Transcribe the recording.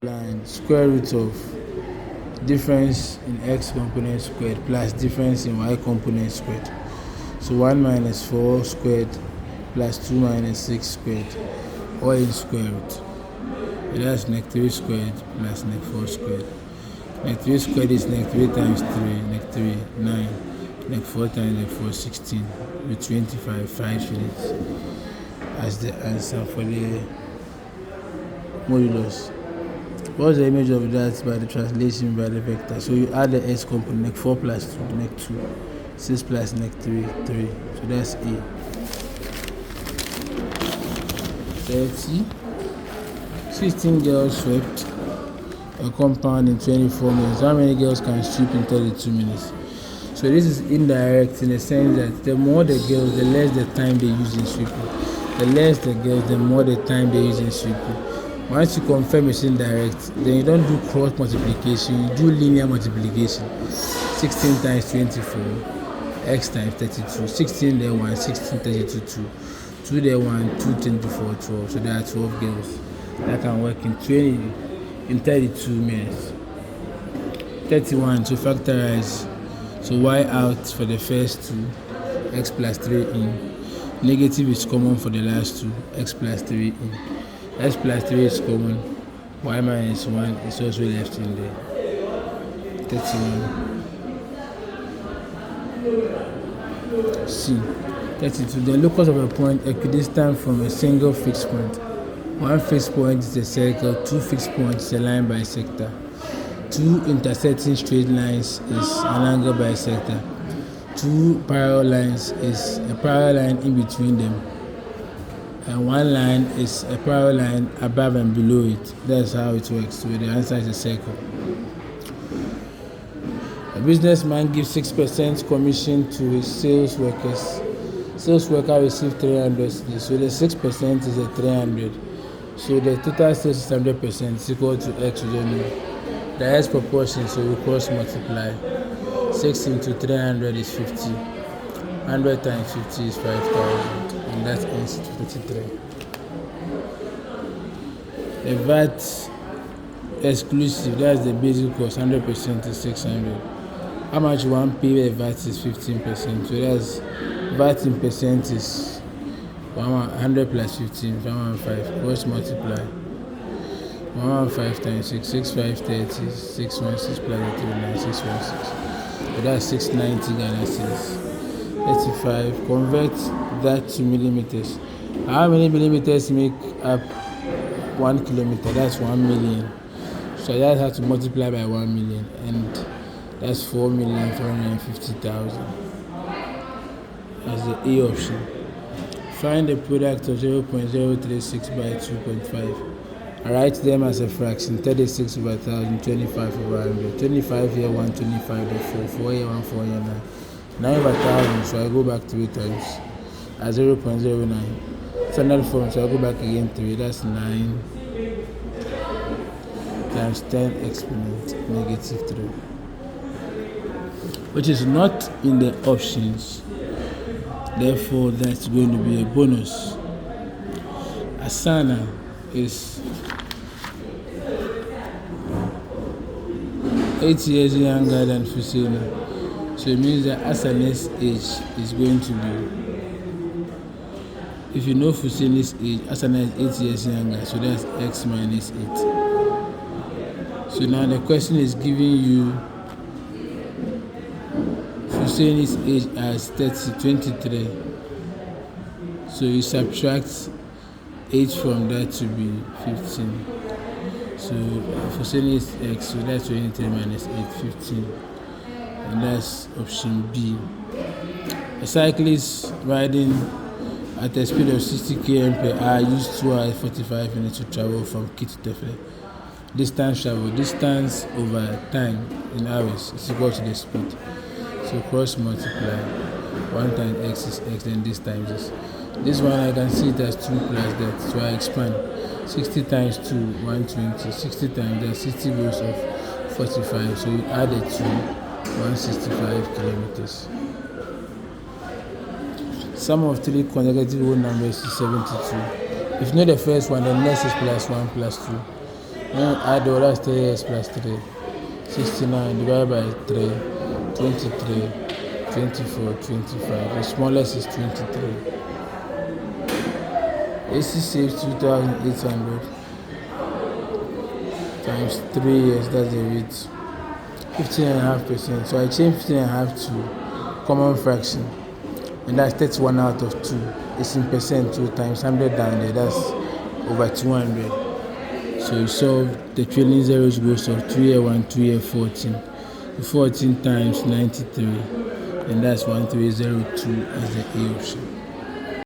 line square root of difference in x component squared plus difference in y component squared. So 1 minus 4 squared plus 2 minus 6 squared, all in square root. So that's negative 3 squared plus negative 4 squared. Negative 3 squared is negative 3 times 3, negative 3, 9. Negative 4 times negative 4, 16. With 25, 5 units as the answer for the modulus. What's the image of that by the translation by the vector? So you add the x component, negative 4 plus 2, negative 2. 6 plus negative 3, 3. So that's A. 30. 16 girls swept a compound in 24 minutes. How many girls can sweep in 32 minutes? So this is indirect in the sense that the more the girls, the less the time they use in sweeping. The less the girls, the more the time they use in sweeping. Once you confirm it's indirect, then you don't do cross multiplication, you do linear multiplication. 16 times 24, x times 32. 16 there 1, 16, 32, 2. 2 there 1, 2, 24, 12. So there are 12 girls that can work in 32 minutes. 31 to factorize. So y out for the first two, x plus 3 in. Negative is common for the last two, x plus 3 in. X plus 3 is common, y minus 1 is also left in there. 31. C. 32. The locus of a point equidistant from a single fixed point. One fixed point is a circle, two fixed points is a line bisector. Two intersecting straight lines is an angle bisector. Two parallel lines is a parallel line in between them. And one line is a parallel line above and below it. That's how it works. So the answer is a circle. A businessman gives 6% commission to his sales workers. Sales worker receives 300. So the 6% is a 300. So the total sales is 100% is equal to x. We don't know. The x proportion, so we cross multiply. 6 into 300 is 50. 100 times 50 is 5,000. And that's answer 53. The VAT exclusive, that's the basic cost, 100% is 600. How much one pay the VAT is 15%. So that's VAT in percent is 100 plus 15, 115. Cross multiply. 115 times 6, 6530, 616 plus 39, 616. So that's 690 Ghana cedis. 85. Convert that to millimeters. How many millimeters make up 1 kilometer? That's 1 million. So that has to multiply by 1 million, and that's 4,450,000. That's the A option. Find the product of 0.036 by 2.5. I write them as a fraction. 36 over 1,000, 25 over 100. 25 here, 125 by 4. 4 here, 1, 4 here, 9. 9 over 1,000, so I go back 3 times at 0.09. Standard form, so I go back again 3. That's 9 times 10 exponent negative 3, which is not in the options. Therefore, that's going to be a bonus. Asana is 8 years younger than Fusina. So it means that Asana's age is going to be, if you know Fusina's age, Asana is 8 years younger, so that's x minus 8. So now the question is giving you Fusina's age as 23. So you subtract 8 from that to be 15. So Fusina's x, so that's 23 minus 8, 15. And that's option B. A cyclist riding at a speed of 60 km per hour used 2 hours 45 minutes to travel from Kit to Tefle. Distance travel, distance over time in hours is equal to the speed. So cross multiply. 1 times x is x, then this times this. This one I can see it as 2 plus that, so I expand. 60 times 2, 120. 60 times that, 60 goes off 45. So we add it to 165 kilometers. Sum of 3 consecutive whole numbers is 72. If you know the first one, the next is plus 1 plus 2. Then add all, that's 3x plus 3. 69 divided by 3, 23, 24, 25. The smallest is 23. AC saves 2,800 times 3 years, that's the rate. 15.5%. So I change 15.5 to common fraction, and that's 31 out of 2. It's in percent, 2 times 100 down there, that's over 200. So you solve the trailing zeros goes of 2 year 1, 2 year 14. 14 times 93, and that's 1302 as the A option.